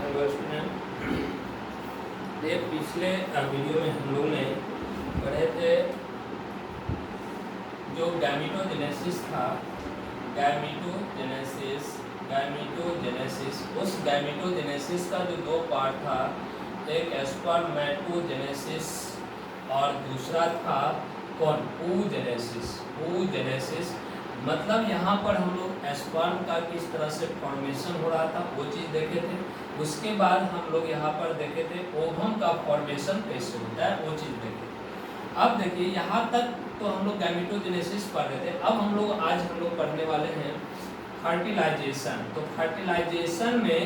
Hello student, ये पिछले video में हम लोग ने पढ़े थे जो गैमीटोजेनेसिस था। गैमीटोजेनेसिस उस गैमीटोजेनेसिस का जो दो पार्ट था, एक स्पर्मेटोजेनेसिस और दूसरा था कौन, oogenesis। मतलब यहाँ पर हम लोग स्पर्म का किस तरह से फॉर्मेशन हो रहा था वो चीज़ देखे थे। उसके बाद हम लोग यहाँ पर देखे थे ओवम का फॉर्मेशन कैसे होता है, वो चीज़ देखे थे। अब देखिए यहाँ तक तो हम लोग गैमीटोजेनेसिस पढ़ रहे थे। अब आज हम लोग पढ़ने वाले हैं फर्टिलाइजेशन। तो फर्टिलाइजेशन में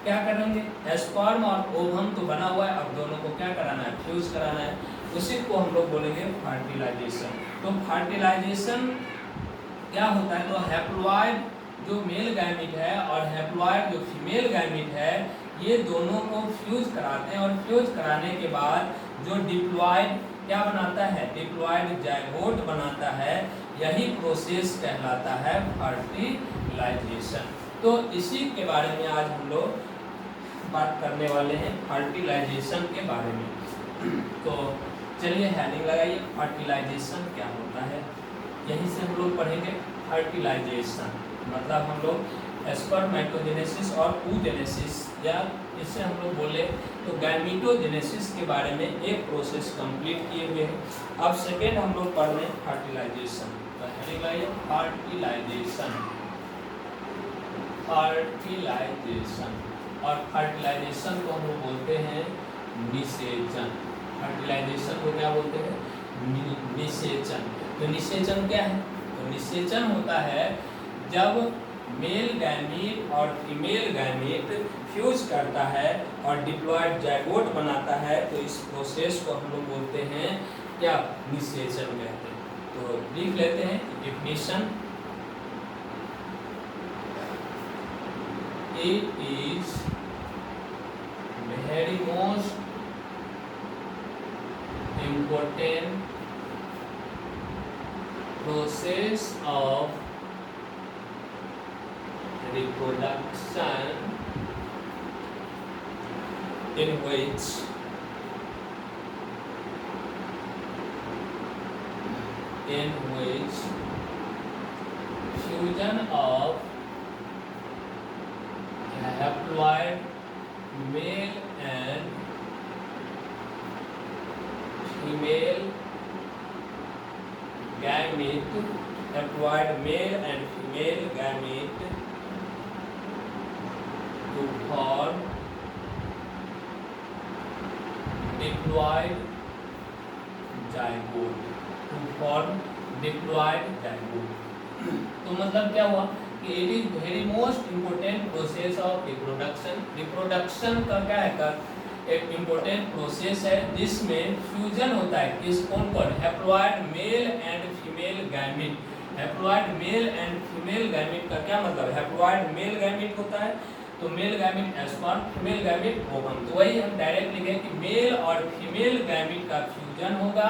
क्या करेंगे, स्पर्म और ओवम तो बना हुआ है, अब दोनों को क्या कराना है, फ्यूज कराना है। उसी को हम लोग बोलेंगे फर्टिलाइजेशन। तो फर्टिलाइजेशन क्या होता है, तो हैप्लॉइड जो मेल गैमीट है और हैप्लॉइड जो फीमेल गैमीट है, ये दोनों को फ्यूज कराते हैं और फ्यूज कराने के बाद जो डिप्लॉइड क्या बनाता है, डिप्लॉइड जाइगोट बनाता है। यही प्रोसेस कहलाता है फर्टिलाइजेशन। तो इसी के बारे में आज हम लोग बात करने वाले हैं, फर्टिलाइजेशन के बारे में। तो चलिए हेडिंग लगाइए, फर्टिलाइजेशन क्या होता है, यहीं से हम लोग पढ़ेंगे। फर्टिलाइजेशन मतलब हम लोग स्पर्मेटोजेनेसिस और oogenesis, या इससे हम लोग बोले तो गैमीटोजेनेसिस के बारे में एक प्रोसेस कंप्लीट किए हुए हैं। अब सेकेंड हम लोग पढ़ रहे हैं फर्टिलाइजेशन। तो हेडिंग लगाइए फर्टिलाइजेशन। और फर्टिलाइजेशन को हम लोग बोलते हैं निषेचन। फर्टिलाइजेशन को क्या बोलते हैं, निषेचन। तो निषेचन क्या है, तो निषेचन होता है जब मेल गैमीट और फीमेल गैमीट फ्यूज करता है और डिप्लॉइड जाइगोट बनाता है, तो इस प्रोसेस को हम लोग बोलते हैं क्या, निषेचन कहते हैं। तो लिख लेते हैं definition. It is very most important process of reproduction in which fusion of haploid male and female gamete, haploid male and female gamete to form diploid zygote, तो मतलब क्या हुआ कि it is very most important process of reproduction का क्या है, एक important process है जिसमें फ्यूजन होता है किस, कौन कौन, haploid male and female gamete. Haploid male and female gamete का क्या मतलब, हैप्लॉइड मेल गैमीट होता है तो male gamete sperm, female gamete ovum. तो वही हम डायरेक्ट लिखें कि मेल और फीमेल गैमीट का फ्यूजन होगा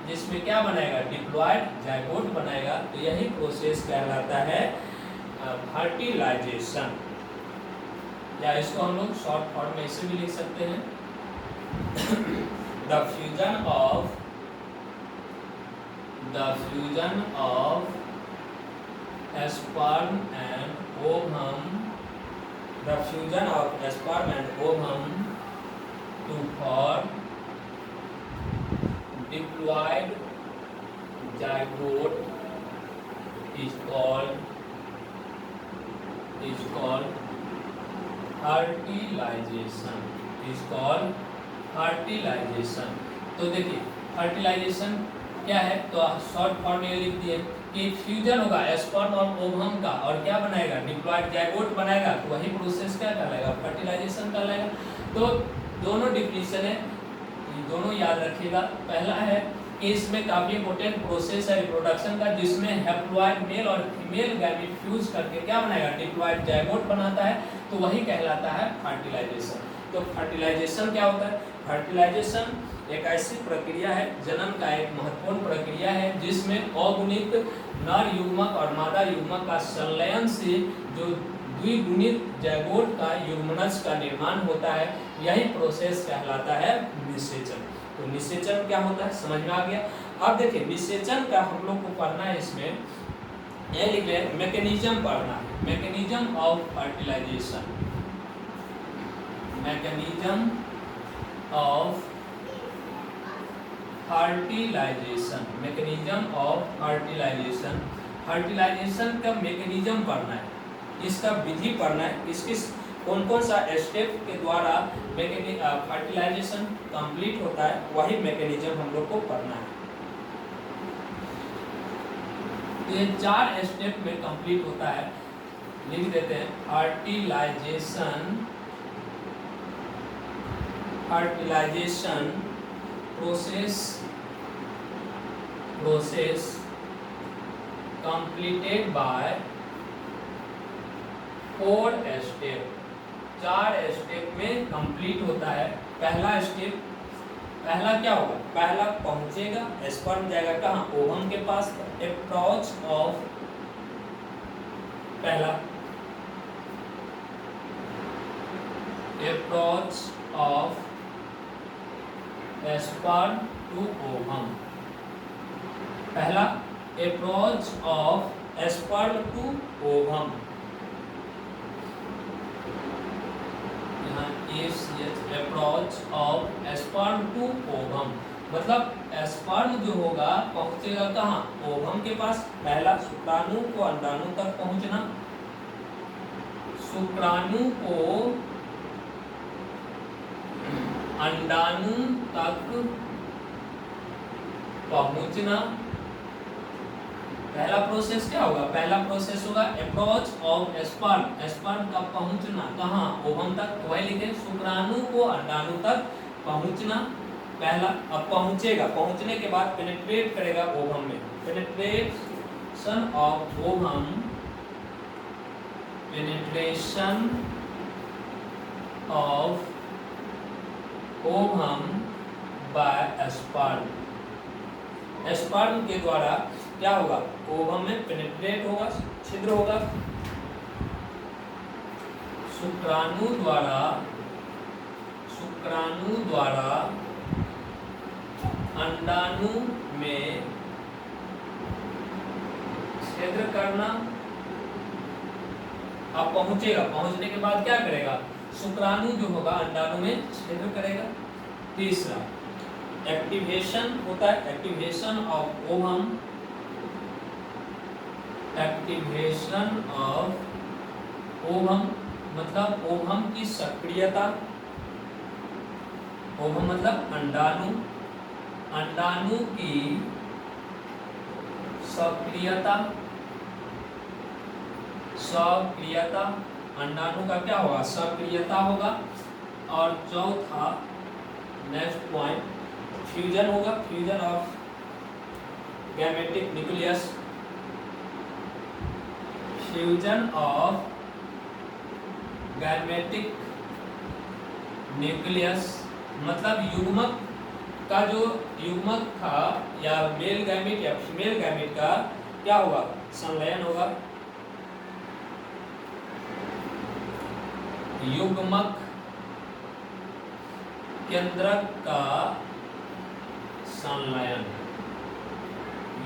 जिसमें क्या बनाएगा, डिप्लॉइड जाइगोट बनाएगा। तो यही प्रोसेस कहलाता है फर्टिलाइजेशन, या इसको हम लोग शॉर्ट फॉर्म में ऐसे भी लिख सकते हैं, the fusion of sperm and ovum, to form diploid zygote is called fertilization. तो देखिए फर्टिलाइजेशन क्या है, तो शॉर्ट फॉर्म में लिख दिए कि फ्यूजन होगा स्पर्म और ओवम का और क्या बनाएगा, डिप्लॉइड जाइगोट बनाएगा। तो वही प्रोसेस क्या कहलाएगा, फर्टिलाइजेशन कहलाएगा। तो दोनों डिफिनीशन है, दोनों याद रखिएगा। पहला है कि इसमें काफी इंपॉर्टेंट प्रोसेस है रिप्रोडक्शन का, जिसमें हैप्लॉइड मेल और फीमेल गैमीट फ्यूज करके क्या बनाएगा, डिप्लॉइड जाइगोट बनाता है। तो वही कहलाता है फर्टिलाइजेशन। तो फर्टिलाइजेशन क्या होता है, फर्टिलाइजेशन एक ऐसी प्रक्रिया है, जन्म का एक महत्वपूर्ण प्रक्रिया है, जिसमें अगुणित नर युग्मक और मादा युग्मक का संलयन से जो द्विगुणित जैगोट का युग्मनज का निर्माण होता है। यही प्रोसेस कहलाता है निषेचन। तो निषेचन क्या होता है समझ में आ गया। अब देखिए निषेचन का हम लोग को पढ़ना है, इसमें ये लिख ले मैकेनिज्म पढ़ना है, mechanism of fertilization, mechanism of fertilization, mechanism of fertilization. Fertilization का मैकेनिज्म पढ़ना है, इसका विधि पढ़ना है, किस किस कौन कौन सा स्टेप के द्वारा फर्टिलाइजेशन कंप्लीट होता है, वही मैकेनिज्म हम लोग को पढ़ना है। तो ये 4 स्टेप में कंप्लीट होता है, लिख देते हैं fertilization, fertilization process completed by 4 step, 4 step में कंप्लीट होता है। पहला स्टेप, पहला क्या होगा, पहला पहुंचेगा स्पर्म जाएगा कहाँ, ओवम के पास, अप्रोच ऑफ, पहला approach of sperm to ovum, पहला approach of sperm to ovum, approach of sperm to ovum, मतलब स्पर्म जो होगा पहुंचेगा कहाँ, ओवम के पास। पहला शुक्राणु को अंडाणु तक पहुंचना, शुक्राणु को अंडाणु तक पहुंचना, पहला प्रोसेस क्या होगा, पहला प्रोसेस होगा अप्रोच ऑफ स्पर्म, स्पर्म का पहुंचना कहाँ, ओवम तक। तो वही लिखे शुक्राणु को अंडाणु तक पहुंचना पहला। अब पहुंचेगा, पहुंचने के बाद पेनिट्रेट करेगा ओवम में, penetration of ovum, penetration of ovum by sperm, sperm के द्वारा क्या होगा, ओवम में पेनिट्रेट होगा, छिद्र होगा, शुक्राणु द्वारा अंडाणु में छिद्र करना। अब पहुंचेगा, पहुंचने के बाद क्या करेगा, शुक्राणु जो होगा अंडाणु में छिद्र करेगा। तीसरा एक्टिवेशन होता है, activation of ovum, activation of ovum मतलब ओवम की सक्रियता, ओवम मतलब अंडाणु, अंडाणु की सक्रियता, सक्रियता, अंडाणु का क्या होगा, सक्रियता होगा। और चौथा नेक्स्ट पॉइंट फ्यूजन होगा, fusion of gametic nucleus, fusion of gametic nucleus मतलब युग्मक का जो युग्मक था या मेल गैमेट या फीमेल गैमेट का क्या होगा, संलयन होगा, युग्मक केंद्रक का संलयन,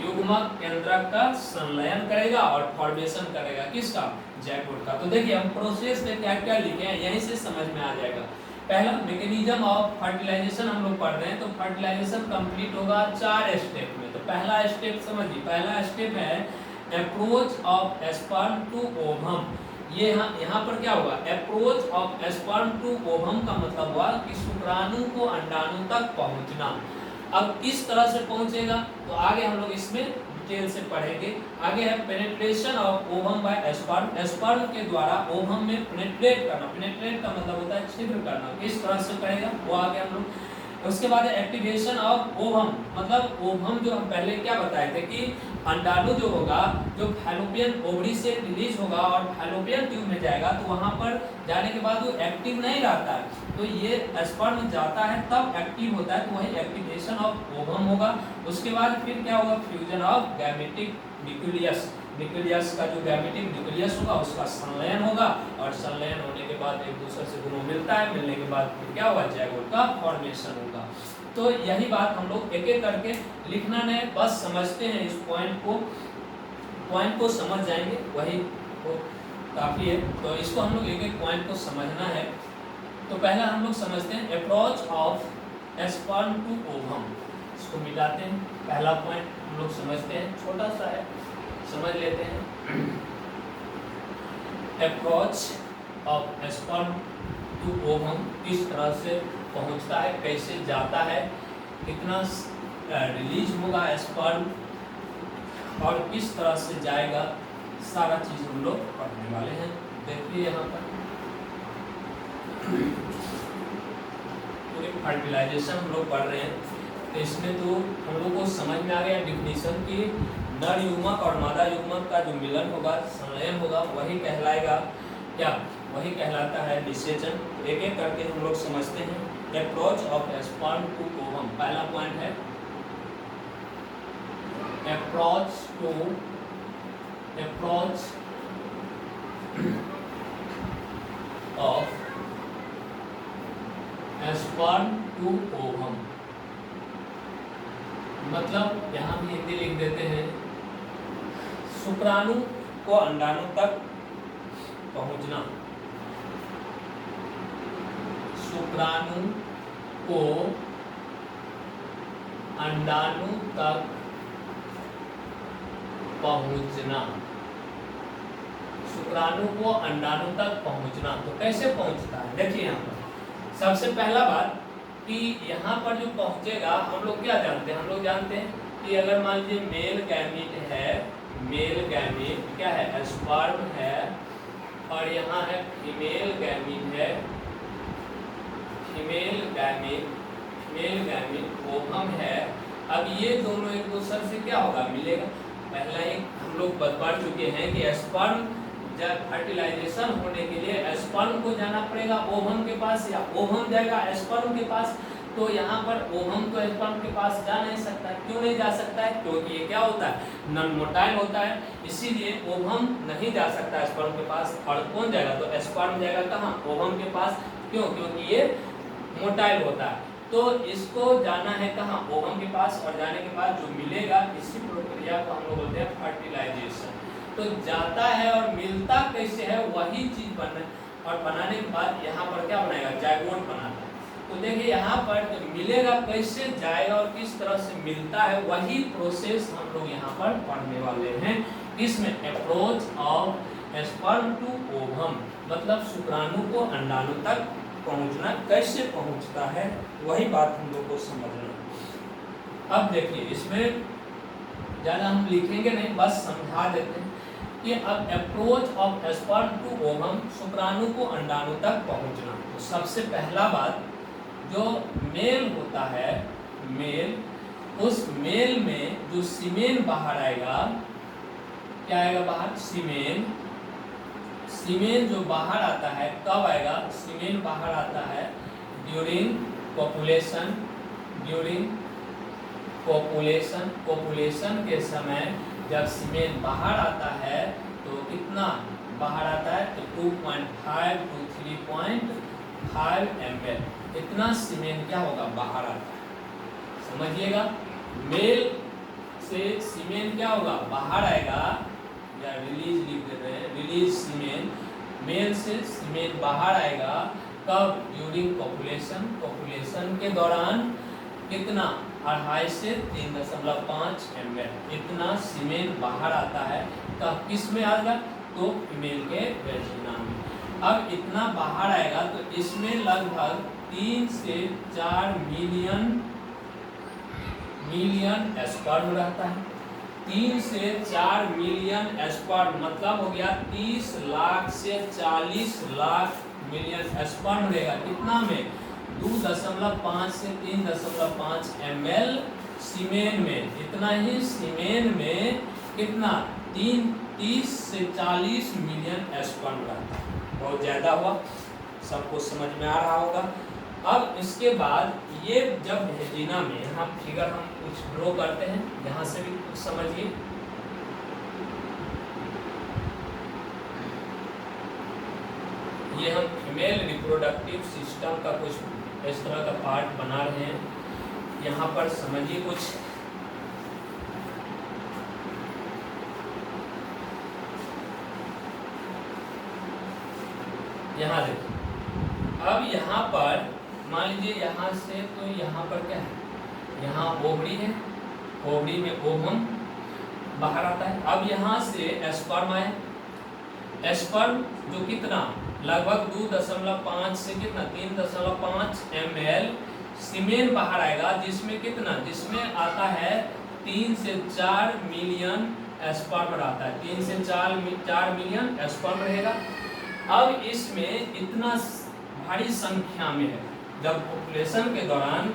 युग्मक केंद्रक का संलयन करेगा और फॉर्मेशन करेगा किसका, जैगोट का। तो देखिए हम प्रोसेस में क्या क्या लिखे हैं यहीं से समझ में आ जाएगा। पहला मैकेनिज्म ऑफ फर्टिलाइजेशन हम लोग पढ़ रहे हैं, तो फर्टिलाइजेशन कंप्लीट होगा 4 स्टेप में। तो पहला स्टेप समझिए, पहला स्टेप है approach of sperm to ovum. ये यहाँ पर क्या होगा, approach of sperm to ovum का मतलब हुआ कि शुक्राणु को अंडाणु तक पहुंचना। अब किस तरह से पहुंचेगा तो आगे हम लोग इसमें डिटेल से पढ़ेंगे। आगे है penetration of ovum by sperm, sperm के द्वारा ओवम में पेनिट्रेट करना, पेनिट्रेट का मतलब होता है छिद्र करना, किस तरह से करेगा वो आगे हम लोग। उसके बाद है एक्टिवेशन ऑफ ओवम, मतलब ओवम जो हम पहले क्या बताए थे कि अंडाणु जो होगा जो फैलोपियन ओवरी से रिलीज होगा और फैलोपियन ट्यूब में जाएगा, तो वहां पर जाने के बाद वो एक्टिव नहीं रहता है, तो ये स्पर्म जाता है तब एक्टिव होता है, तो वही एक्टिवेशन ऑफ ओवम होगा। उसके बाद फिर क्या होगा, fusion of gametic nucleus, nucleus का जो गैमेटिक न्यूक्लियस होगा उसका संलयन होगा, और संलयन होने के बाद एक दूसरे से दोनों मिलता है, मिलने के बाद फिर क्या होगा, जाइगोट का फॉर्मेशन होगा। तो यही बात हम लोग एक एक करके लिखना नहीं, बस समझते हैं इस पॉइंट को समझ जाएंगे वही वो काफ़ी है। तो इसको हम लोग एक एक पॉइंट को समझना है। तो पहला हम लोग समझते हैं approach of sperm to ovum, इसको मिटाते हैं। पहला पॉइंट हम लोग समझते हैं, छोटा सा है, समझ लेते हैं। Approach of sperm to ovum किस तरह से पहुंचता है, कैसे जाता है, कितना रिलीज होगा स्पर्म और किस तरह से जाएगा, सारा चीज हम लोग पढ़ने वाले हैं। देखिए यहाँ पर पूरे फर्टिलाइजेशन हम लोग पढ़ रहे हैं, तो इसमें तो हम लोग को समझ में आ गया डिफिनीशन की नर युग्मक और मादा युग्मक का जो मिलन होगा, संलयन होगा, वही कहलाएगा क्या, वही कहलाता है निषेचन। एक एक करके हम लोग समझते हैं। Approach of sperm to ovum, पहला पॉइंट है approach of sperm to ovum, मतलब यहाँ भी हिंदी लिख देते हैं, शुक्राणु को अंडाणु तक पहुंचना, शुक्राणु को अंडाणु तक पहुंचना, शुक्राणु को अंडाणु तक पहुंचना। तो कैसे पहुंचता है, देखिए यहाँ पर सबसे पहला बात कि यहाँ पर जो पहुंचेगा, हम लोग क्या जानते हैं, हम लोग जानते हैं कि अगर मान लीजिए मेल गैमीट है, मेल गैमीट क्या है, स्पर्म है, और यहाँ है फीमेल गैमीट है, फीमेल गैमीट ओवम है। अब ये दोनों एक दूसरे से क्या होगा, मिलेगा। पहला एक हम लोग पढ़ चुके हैं कि स्पर्म जब फर्टिलाइजेशन होने के लिए स्पर्म को जाना पड़ेगा ओवम के पास, या ओवम जाएगा स्पर्म के पास। तो यहाँ पर ओवम तो स्पर्म के पास जा नहीं सकता। क्यों नहीं जा सकता है, क्योंकि ये क्या होता है, नॉन मोटाइल होता है, इसीलिए ओवम नहीं जा सकता स्पर्म के पास। और कौन जाएगा, तो स्पर्म जाएगा कहाँ, ओवम के पास। क्यों, क्योंकि ये मोटाइल होता है। तो इसको जाना है कहाँ, ओवम के पास, और जाने के बाद जो मिलेगा, इसी प्रक्रिया को हम लोग बोलते हैं फर्टिलाइजेशन। तो जाता है और मिलता कैसे है, वही चीज बनना, और बनाने के बाद यहाँ पर क्या बनाएगा, जाइगोट बनाता है। तो देखिए यहाँ पर तो मिलेगा कैसे, जाएगा और किस तरह से मिलता है, वही प्रोसेस हम लोग यहाँ पर पढ़ने वाले हैं। इसमें approach of sperm to ovum, मतलब शुक्राणु को अंडाणु तक पहुंचना, कैसे पहुंचता है, वही बात हम लोग को समझना। अब देखिए इसमें ज़्यादा हम लिखेंगे नहीं, बस समझा देते हैं कि अब approach of sperm to ovum, शुक्राणु को अंडाणु तक पहुंचना। तो सबसे पहला बात, जो मेल होता है, मेल, उस मेल में जो सीमेन बाहर आएगा, क्या आएगा बाहर, सीमेन। सीमेन जो बाहर आता है, कब आएगा, सीमेन बाहर आता है ड्यूरिंग पॉपुलेशन, ड्यूरिंग पॉपुलेशन के समय जब सीमेन बाहर आता है, तो कितना बाहर आता है, तो 2.5 to 3.5 ml, इतना सीमेन क्या होगा, बाहर आता है। समझिएगा, मेल से सीमेन क्या होगा, बाहर आएगा, या रिलीज लिख देते हैं, रिलीज सीमेन, मेल से सीमेन बाहर आएगा कब, ड्यूरिंग पॉपुलेशन के दौरान, कितना, 2.5 से 3.5 ml, इतना सीमेन बाहर आता है। कब, किस में आएगा, तो फीमेल के वेजिना में। अब इतना बाहर आएगा तो इसमें लगभग 3 से 4 मिलियन स्पर्म रहता है। 3 से 4 मिलियन स्पर्म, मतलब हो गया 30 लाख से 40 लाख मिलियन स्पर्म रहेगा। कितना में, 2.5 से 3.5 ml सीमेन में। इतना ही सीमेन में कितना, 30 से 40 मिलियन स्पर्म रहता है। बहुत ज़्यादा हुआ, सबको समझ में आ रहा होगा। अब इसके बाद ये जब वेजिना में, यहाँ फिगर हम कुछ ड्रॉ करते हैं, यहाँ से भी कुछ समझिए। ये हम फीमेल रिप्रोडक्टिव सिस्टम का कुछ इस तरह का पार्ट बना रहे हैं। यहाँ पर समझिए कुछ, यहाँ देखिए। अब यहाँ पर मान लीजिए यहाँ से, तो यहाँ पर क्या है, यहाँ ओवरी है, ओवरी में ओवम बाहर आता है। अब यहाँ से स्पर्म आया, स्पर्म जो कितना लगभग 2.5 से कितना 3.5 ml सीमेन बाहर आएगा, जिसमें कितना, जिसमें आता है 3 से 4 मिलियन स्पर्म आता है, 3 से 4 मिलियन स्पर्म रहेगा। अब इसमें इतना भारी संख्या में है, जब पॉपुलेशन के दौरान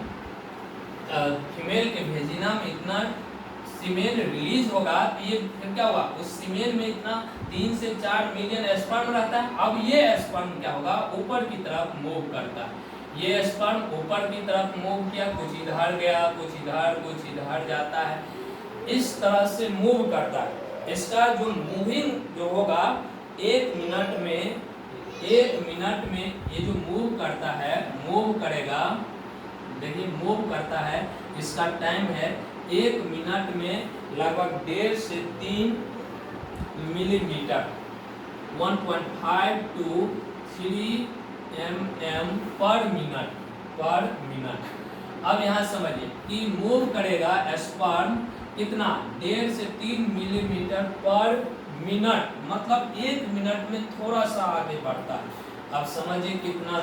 फीमेल के वेजिना में इतना सीमेन रिलीज होगा, तो ये फिर क्या होगा, उस सीमेन में इतना 3 से 4 मिलियन स्पर्म रहता है। अब ये स्पर्म क्या होगा, ऊपर की तरफ मूव करता है। ये स्पर्म ऊपर की तरफ मूव किया, कुछ इधर गया, कुछ इधर जाता है, इस तरह से मूव करता है। इसका जो मूविंग जो होगा 1 मिनट में ये जो मूव करता है, मूव करेगा, देखिए मूव करता है, इसका टाइम है 1 मिनट में लगभग 1.5 से 3 मिलीमीटर, 1.5 to 3 mm पर मिनट। अब यहाँ समझिए कि मूव करेगा स्पर्म कितना, 1.5 से 3 मिलीमीटर पर मिनट, मतलब 1 मिनट में थोड़ा सा आगे बढ़ता है। अब समझिए कितना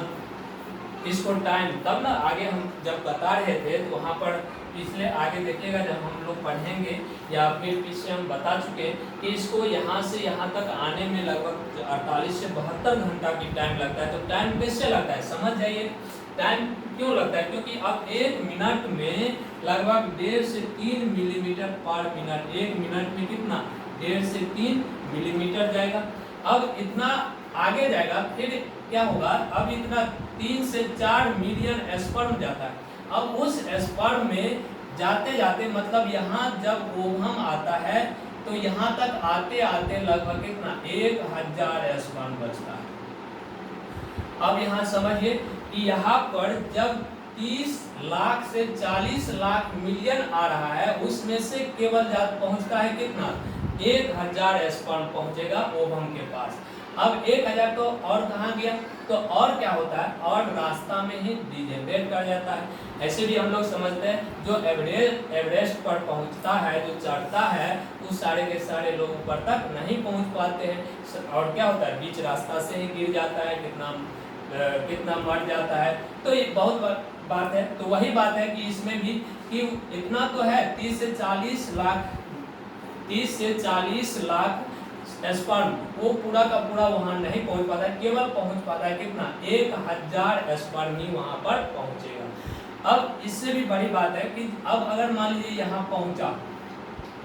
इसको टाइम, तब ना आगे हम जब बता रहे थे तो वहाँ पर पिछले आगे देखिएगा जब हम लोग पढ़ेंगे, या फिर पीछे हम बता चुके कि इसको यहाँ से यहाँ तक आने में लगभग 48 से 72 घंटा की टाइम लगता है। तो टाइम कैसे लगता है समझ जाइए, टाइम क्यों लगता है, क्योंकि अब 1 मिनट में लगभग 1.5 से 3 मिलीमीटर पर मिनट, 1 मिनट में कितना 1.5 से 3 मिलीमीटर जाएगा। अब इतना आगे जाएगा, फिर क्या होगा, अब इतना 3 से 4 मिलियन स्पर्म जाता है। अब उस स्पर्म में जाते जाते, मतलब यहाँ जब ओवम आता है तो यहाँ तक आते आते लगभग कितना 1000 स्पर्म बचता है। अब यहाँ समझिए कि यहाँ पर जब 30 लाख से 40 लाख मिलियन आ रहा है, उसमें से केवल पहुँचता है कितना 1000 स्पर्म पहुँचेगा ओवम के पास। अब 1000 तो और कहाँ गया, तो और क्या होता है, और रास्ता में ही डिजेनरेट कर जाता है। ऐसे भी हम लोग समझते हैं जो एवरेस्ट पर पहुंचता है, जो चढ़ता है, उस सारे के सारे लोग ऊपर तक नहीं पहुंच पाते हैं, और क्या होता है बीच रास्ता से ही गिर जाता है, कितना मर जाता है। तो ये बहुत बात है। तो वही बात है कि इसमें भी कि इतना तो है 30 से 40 लाख स्पर्म, वो पूरा का पूरा वहां नहीं पहुंच पाता है, केवल पहुंच पाता है कितना 1000 स्पर्म ही वहां पर पहुंचेगा। अब इससे भी बड़ी बात है कि अब अगर मान लीजिए यहाँ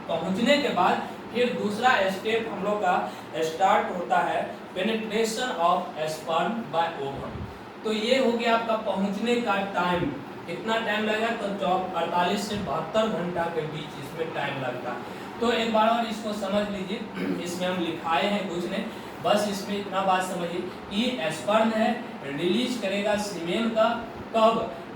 पहुंचने के बाद फिर दूसरा स्टेप हम लोग का स्टार्ट होता है, penetration of sperm bye ovum. तो ये हो गया आपका पहुंचने का टाइम, कितना टाइम लगेगा, तो 48 से 72 घंटा के बीच इसमें टाइम लगता है। तो एक बार और इसको समझ लीजिए, इसमें हम लिखाए हैं कुछ नहीं, बस इसमें इतना बात समझिए कि स्पर्म है रिलीज करेगा सीमेन का, कब,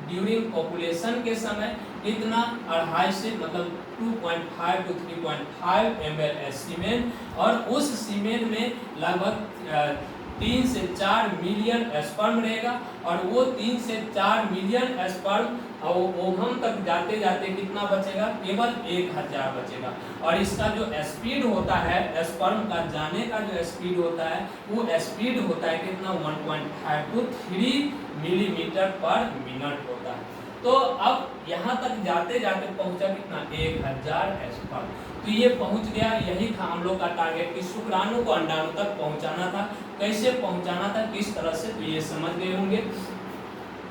ड्यूरिंग पॉपुलेशन के समय, कितना 2.5 से मतलब 2.5 to 3.5 ml सीमेन, और उस सीमेन में लगभग 3 से 4 मिलियन स्पर्म रहेगा, और वो 3 से 4 मिलियन स्पर्म ओवम तक जाते जाते कितना बचेगा, केवल 1000 बचेगा। और इसका जो स्पीड होता है, स्पर्म का जाने का जो स्पीड होता है, वो स्पीड होता है कितना 1.5 to 3 मिलीमीटर पर मिनट होता है। तो अब यहाँ तक जाते जाते पहुँचा कितना 1000 स्पर्म। तो ये पहुँच गया, यही था हम लोग का टारगेट कि शुक्राणु को अंडाणु तक पहुँचाना था। कैसे पहुँचाना था, किस तरह से, तो ये समझ गए होंगे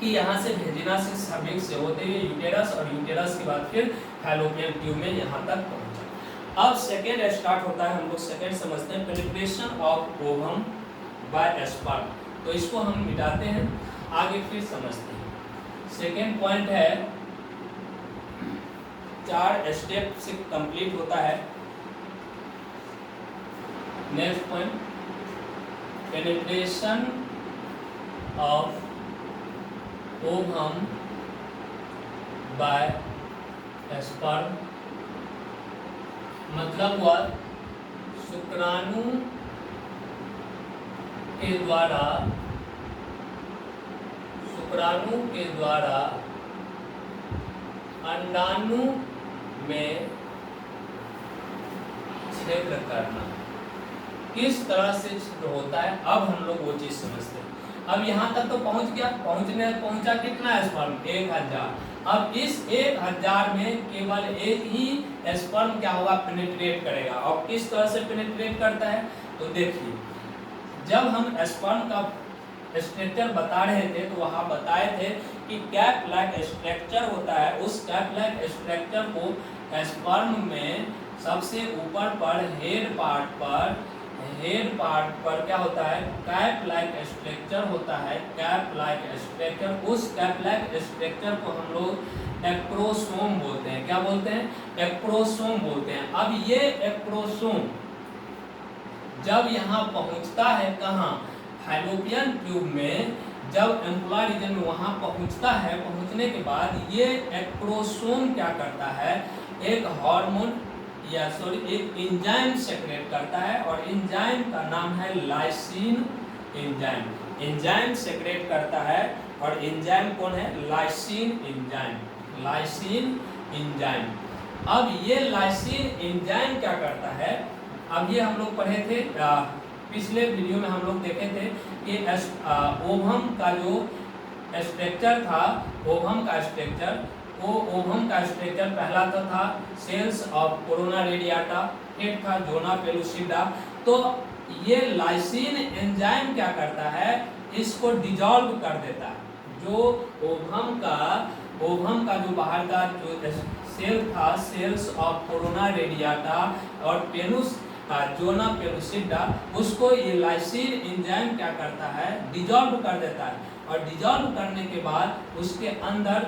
कि यहाँ से वेजिना से सर्विक्स से होते हुए यूटेरस, और यूटेरस के बाद फिर फैलोपियन ट्यूब में यहाँ तक पहुँचा। अब सेकेंड स्टार्ट होता है, हम लोग सेकेंड समझते हैं, penetration of ovum by sperm. तो इसको हम मिटाते हैं, आगे फिर समझते हैं। सेकेंड पॉइंट है, 4 स्टेप से कंप्लीट होता है। Next point, penetration of ovum by sperm, मतलब हुआ शुक्राणु के द्वारा अंडाणु में छिद्र करना। किस तरह से छिद्र होता है, अब हम लोग वो चीज समझते हैं। अब यहाँ तक तो पहुंच गया, पहुंचा कितना स्पर्म, 1000। अब इस 1000 में केवल एक ही स्पर्म क्या होगा, पेनिट्रेट करेगा। और किस तरह से पेनिट्रेट करता है, तो देखिए जब हम स्पर्म का स्ट्रक्चर बता रहे थे तो वहाँ बताए थे कि कैप लाइक स्ट्रक्चर होता है। उस कैप लाइक स्ट्रक्चर को स्पर्म में सबसे ऊपर पर हेड पार्ट पर क्या होता है, कैप लाइक स्ट्रक्चर होता है। कैप लाइक स्ट्रक्चर, उस कैप लाइक स्ट्रक्चर को हम लोग एक्रोसोम बोलते हैं। क्या बोलते हैं, एक्रोसोम बोलते हैं। अब ये एक्रोसोम जब यहाँ पहुँचता है, कहाँ, फैलोपियन ट्यूब में, जब एम्पुला रीजन में वहाँ पहुँचता है, पहुँचने के बाद ये एक्रोसोम क्या करता है, एक हार्मोन एक एंजाइम सेक्रेट करता है। और एंजाइम का नाम है लाइसिन एंजाइम। एंजाइम सेक्रेट करता है और एंजाइम कौन है, लाइसिन एंजाइम। Lysine enzyme. अब ये लाइसिन एंजाइम क्या करता है, अब ये हम लोग पढ़े थे पिछले वीडियो में, हम लोग देखे थे कि ओवम का जो स्ट्रक्चर था, ओवम का स्ट्रक्चर, वो ओवम का स्ट्रक्चर पहला तो था सेल्स ऑफ कोरोना रेडियाटा, एक था जोना पेलुसिडा। तो ये लाइसिन एंजाइम क्या करता है, इसको डिजॉल्व कर देता है। जो ओवम का जो बाहर का जो सेल था, सेल्स ऑफ कोरोना रेडियाटा और पेनुस जोना पेलुसिडा, उसको ये लाइसिन एंजाइम क्या करता है, डिजॉल्व कर देता है। और डिजॉल्व करने के बाद उसके अंदर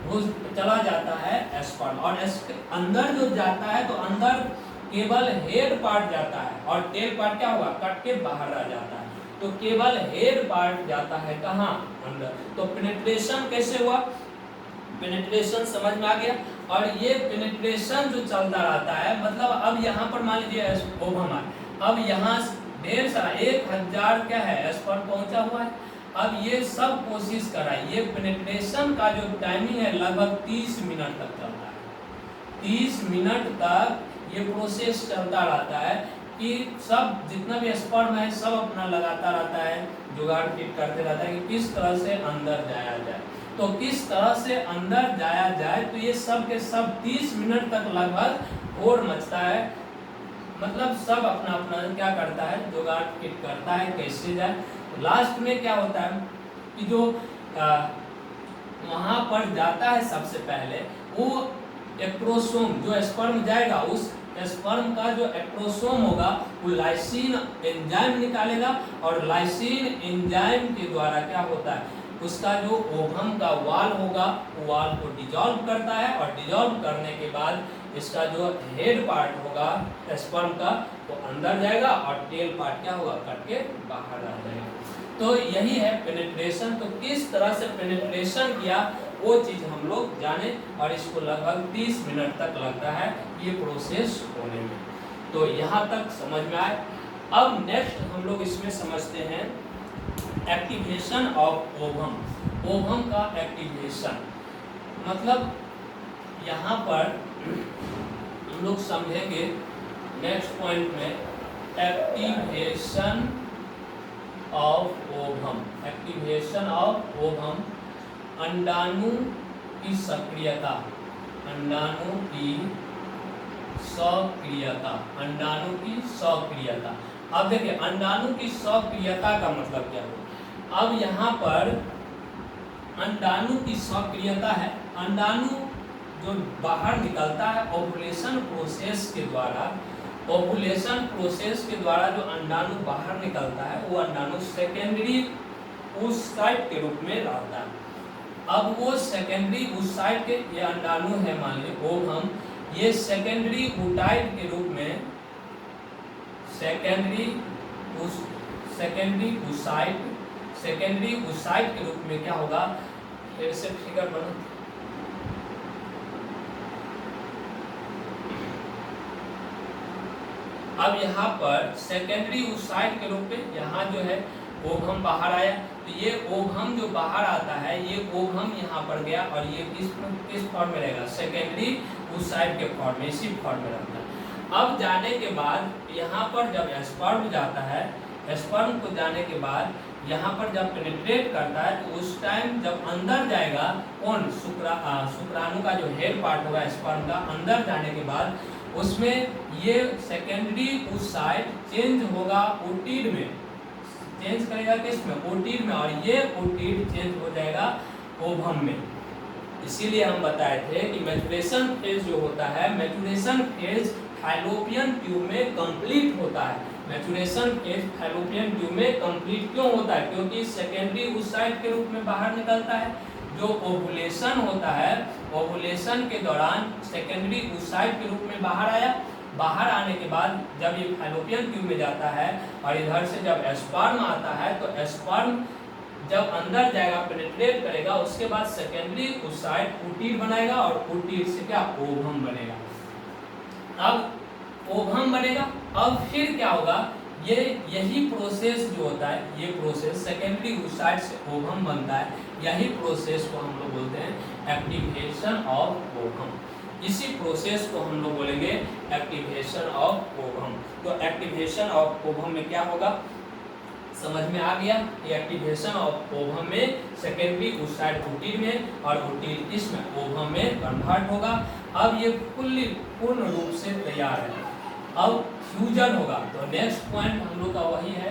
वो चला जाता है स्पर्म। और अंदर जो जाता है तो अंदर केवल हेड पार्ट जाता है और टेल पार्ट क्या हुआ, कट के बाहर आ जाता है। तो केवल हेड पार्ट जाता है कहाँ, अंदर। तो पेनिट्रेशन कैसे हुआ, पेनिट्रेशन समझ में आ गया। और ये पेनिट्रेशन जो चलता रहता है, मतलब अब यहाँ पर मान लीजिए ओवम है, अब यहाँ ढेर सारा 1000 क्या है स्पर्म पहुंचा हुआ है। अब ये सब कोशिश कराए, ये पेनिट्रेशन का जो टाइमिंग है लगभग 30 मिनट तक चलता है। 30 मिनट तक ये प्रोसेस चलता रहता है कि सब जितना भी स्पर्म है सब अपना लगाता रहता है, जुगाड़ फिट करते रहता है कि किस तरह से अंदर जाया जाए। तो किस तरह से अंदर जाया जाए, तो ये सब के सब 30 मिनट तक लगभग होड़ मचता है। मतलब सब अपना अपना क्या करता है, जुगाड़ फिट करता है कैसे जाए। तो लास्ट में क्या होता है कि जो वहाँ पर जाता है सबसे पहले वो एक्रोसोम, जो स्पर्म जाएगा उस स्पर्म का जो एक्रोसोम होगा वो लाइसिन एंजाइम निकालेगा। और लाइसिन एंजाइम के द्वारा क्या होता है, उसका जो ओवम का वाल होगा वो वाल को डिजॉल्व करता है। और डिजॉल्व करने के बाद इसका जो हेड पार्ट होगा स्पर्म का वो अंदर जाएगा और टेल पार्ट क्या होगा, कट के बाहर आ जाएगा। तो यही है पेनिट्रेशन। तो किस तरह से पेनिट्रेशन किया वो चीज़ हम लोग जाने, और इसको लगभग 30 मिनट तक लगता है ये प्रोसेस होने में। तो यहाँ तक समझ में आए। अब नेक्स्ट हम लोग इसमें समझते हैं एक्टिवेशन ऑफ ओवम। ओवम का एक्टिवेशन मतलब यहाँ पर हम लोग समझेंगे नेक्स्ट पॉइंट में activation of ovum. Activation of ovum, अंडाणु की सक्रियता, अंडाणु की सक्रियता, अंडाणु की सक्रियता। अब देखिए अंडाणु की सक्रियता का मतलब क्या है। अब यहाँ पर अंडाणु की सक्रियता है, अंडाणु जो बाहर निकलता है ओवुलेशन प्रोसेस के द्वारा, ओवुलेशन प्रोसेस के द्वारा जो अंडाणु बाहर निकलता है वो अंडाणु सेकेंडरी oocyte के रूप में रहता है। अब वो सेकेंडरी oocyte के, ये अंडाणु है मान लीजिए ओवम, ये सेकेंडरी oocyte के रूप में, सेकेंडरी oocyte सेकेंडरी oocyte के रूप में क्या होगा, फिर से फिगर बना, अब यहाँ पर सेकेंडरी oocyte के रूप में यहाँ जो है ओवम बाहर आया, तो ये ओवम जो बाहर आता है ये ओवम यहाँ पर गया और ये किस फॉर्म में रहेगा, सेकेंडरी oocyte के फॉर्म में, इसी फॉर्म में रहता है। अब जाने के बाद यहाँ पर जब स्पर्म जाता है, स्पर्म को जाने के बाद यहाँ पर जब पेनिट्रेट करता है तो उस टाइम जब अंदर जाएगा कौन, शुक्राणु का जो हेड पार्ट होगा स्पर्म का, अंदर जाने के बाद उसमें ये सेकेंडरी oocyte चेंज होगा ओटिड में, चेंज करेगा किसमें, ओटिड में, और ये ओटिड चेंज हो जाएगा ओवम में। इसीलिए हम बताए थे कि मैचुरेशन फेज जो होता है, मैचुरेशन फेज फैलोपियन ट्यूब में कंप्लीट होता है। मैचुरेशन फेज फैलोपियन ट्यूब में कंप्लीट क्यों होता है, क्योंकि सेकेंडरी oocyte के रूप में बाहर निकलता है। जो ओवुलेशन होता है, ओवुलेशन के दौरान सेकेंडरी oocyte के रूप में बाहर आया, बाहर आने के बाद जब ये फैलोपियन ट्यूब में जाता है और इधर से जब स्पर्म आता है तो स्पर्म जब अंदर जाएगा पेनिट्रेट करेगा, उसके बाद सेकेंडरी oocyte ओटिड बनाएगा और ओटिड से क्या, ओवम बनेगा। अब ओवम बनेगा, अब फिर क्या होगा, ये यही प्रोसेस जो होता है, ये प्रोसेस सेकेंडरी oocyte से ओवम बनता है, यही प्रोसेस को हम लोग बोलते हैं एक्टिवेशन ऑफ ओवम। इसी प्रोसेस को हम लोग बोलेंगे एक्टिवेशन ऑफ ओवम। तो एक्टिवेशन ऑफ ओवम में क्या होगा, समझ में आ गया कि एक्टिवेशन ऑफ ओवम में सेकेंडरी oocyte ओटिड में और ओटिड किसमें, ओवम में कन्वर्ट होगा। अब ये पूर्ण रूप से तैयार है, अब फ्यूजन होगा। तो नेक्स्ट पॉइंट हम लोग का वही है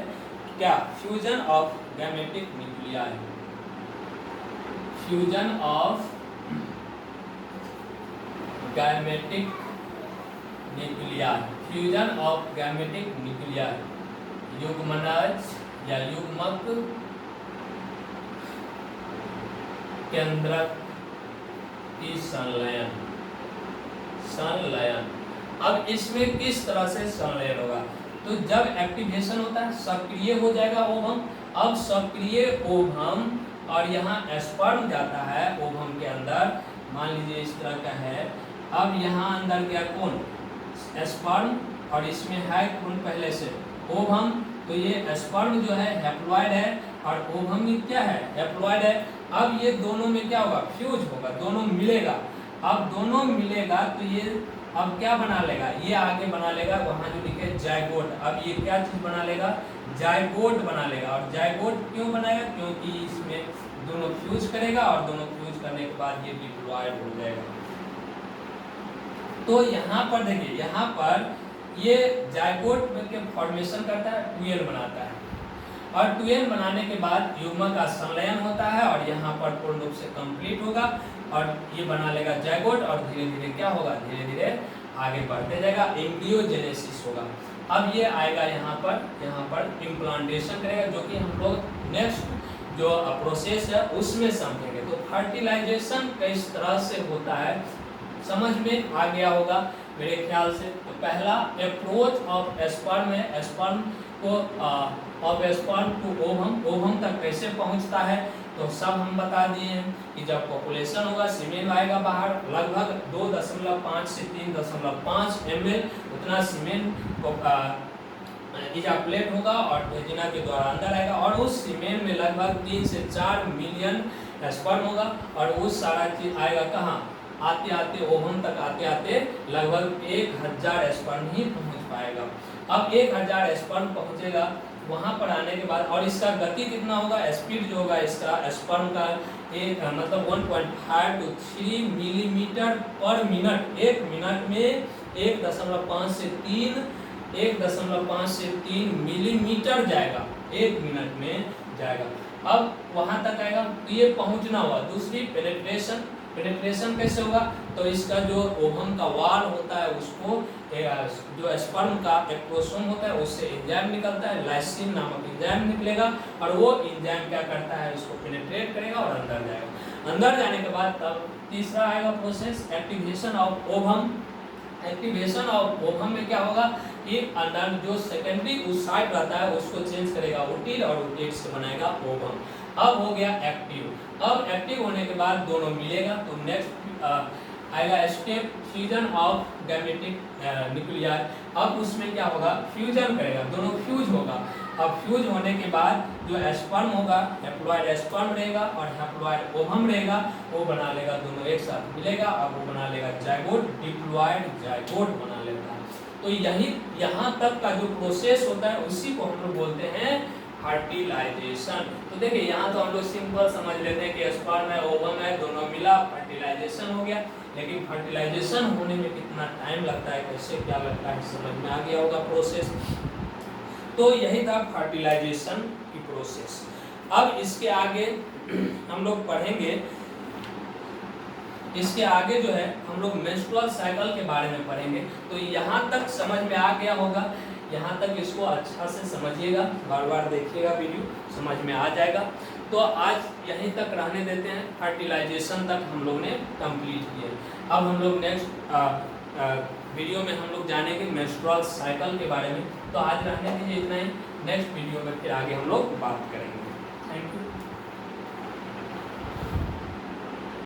क्या, fusion of gametic nuclei, fusion of gametic nuclei, fusion of gametic nuclei, युग्मनज या युग्मक केंद्रक की संलयन, संलयन। अब इसमें किस तरह से संलयन होगा, तो जब एक्टिवेशन होता है सक्रिय हो जाएगा ओवम। अब सक्रिय ओवम और यहाँ स्पर्म जाता है ओवम के अंदर, मान लीजिए इस तरह का है। अब यहाँ अंदर गया कौन, स्पर्म, और इसमें है कौन पहले से, ओवम। तो ये स्पर्म जो है हैप्लॉइड है और ओवम भी क्या है, हैप्लॉइड है। अब ये दोनों में क्या होगा, फ्यूज होगा, दोनों मिलेगा। अब दोनों मिलेगा तो ये अब क्या बना लेगा, ये आगे बना लेगा, वहाँ जो लिखे जाइगोट। अब ये क्या चीज बना लेगा, जाइगोट बना लेगा। और जाइगोट क्यों बनाएगा, क्योंकि इसमें दोनों फ्यूज करेगा और दोनों फ्यूज करने के बाद ये डिप्लॉयड हो जाएगा। तो यहाँ पर देखिए, यहाँ पर ये जाइगोट के फॉर्मेशन करता है, ट्वेल बनाता है, और ट्वेल बनाने के बाद युग्मक का संलयन होता है और यहाँ पर पूर्ण रूप से कंप्लीट होगा और ये बना लेगा जाइगोट, और धीरे धीरे क्या होगा, धीरे धीरे आगे बढ़ते जाएगा, एम्ब्रियोजेनेसिस होगा। अब ये आएगा यहाँ पर इम्प्लांटेशन करेगा, जो कि हम लोग नेक्स्ट जो प्रोसेस है उसमें समझेंगे। तो फर्टिलाइजेशन किस तरह से होता है समझ में आ गया होगा मेरे ख्याल से। तो पहला अप्रोच ऑफ स्पर्म है, स्पर्म को of sperm to ovum, ovum तक कैसे पहुंचता है तो सब हम बता दिए हैं कि जब पॉपुलेशन होगा, सीमेन आएगा बाहर, लगभग 2.5 से 3.5 ml उतना सीमेन को इजाकुलेट होगा और वेजिना के द्वारा अंदर आएगा, और उस सीमेन में लगभग 3 से 4 मिलियन स्पर्म होगा, और वो सारा चीज आएगा कहाँ, आते आते ओवम तक आते आते लगभग 1000 स्पर्म ही पहुंच पाएगा। अब 1000 स्पर्म पहुंचेगा, वहां पर आने के बाद, और इसका गति कितना होगा, स्पीड जो होगा इसका स्पर्म का एक मतलब 1.5 to 3 मिलीमीटर पर मिनट, एक मिनट में 1.5 से 3 मिलीमीटर जाएगा, एक मिनट में जाएगा। अब वहां तक आएगा तो ये पहुंचना हुआ। दूसरी पेनिट्रेशन, पेनिट्रेशन कैसे होगा, तो इसका जो ओवम का वाल होता है उसको जो स्पर्म का एक्टोसोम होता है उससे एंजाइम निकलता है, लाइसिन नामक एंजाइम निकलेगा, और वो एंजाइम क्या करता है, इसको पेनिट्रेट करेगा और अंदर जाएगा। अंदर जाने के बाद तब तीसरा आएगा process activation of ovum. Activation of ovum में क्या होगा, कि अंदर जो सेकेंडरी oocyte रहता है उसको चेंज करेगा ओटिल और ओटिल से बनाएगा ओवम। अब हो गया एक्टिव। अब एक्टिव होने के बाद दोनों मिलेगा तो नेक्स्ट आएगा step fusion of gametic nuclear. अब उसमें क्या होगा, फ्यूजन करेगा, दोनों फ्यूज होगा। अब फ्यूज होने के बाद जो स्पर्म होगा, हैप्लॉइड स्पर्म रहेगा और हैप्लॉइड ओवम रहेगा, वो बना लेगा, दोनों एक साथ मिलेगा और वो बना लेगा जाइगोट, डिप्लॉइड जाइगोट बना लेगा। तो यही यहाँ तक का जो प्रोसेस होता है उसी को हम लोग बोलते हैं फर्टिलाइजेशन। तो देखिए यहाँ तो हम लोग सिंपल समझ लेते हैं कि स्पर्म है ओवम है दोनों मिला फर्टिलाइजेशन हो गया, लेकिन फर्टिलाइजेशन होने में कितना टाइम लगता है, कैसे क्या लगता है, समझ में आ गया होगा प्रोसेस। तो यही था फर्टिलाइजेशन की प्रोसेस। अब इसके आगे हम लोग पढ़ेंगे, इसके आगे जो है हम लोग मेंस्ट्रुअल साइकिल के बारे में पढ़ेंगे। तो यहाँ तक समझ में आ गया होगा, यहाँ तक इसको अच्छा से समझिएगा, बार बार देखिएगा वीडियो, समझ में आ जाएगा। तो आज यहीं तक रहने देते हैं, फर्टिलाइजेशन तक हम लोग ने कंप्लीट किया। अब हम लोग नेक्स्ट वीडियो में हम लोग जानेंगे मेंस्ट्रुअल साइकिल के बारे में। तो आज रहने दीजिए इतना ही, नेक्स्ट वीडियो में फिर आगे हम लोग बात करेंगे। Thank you.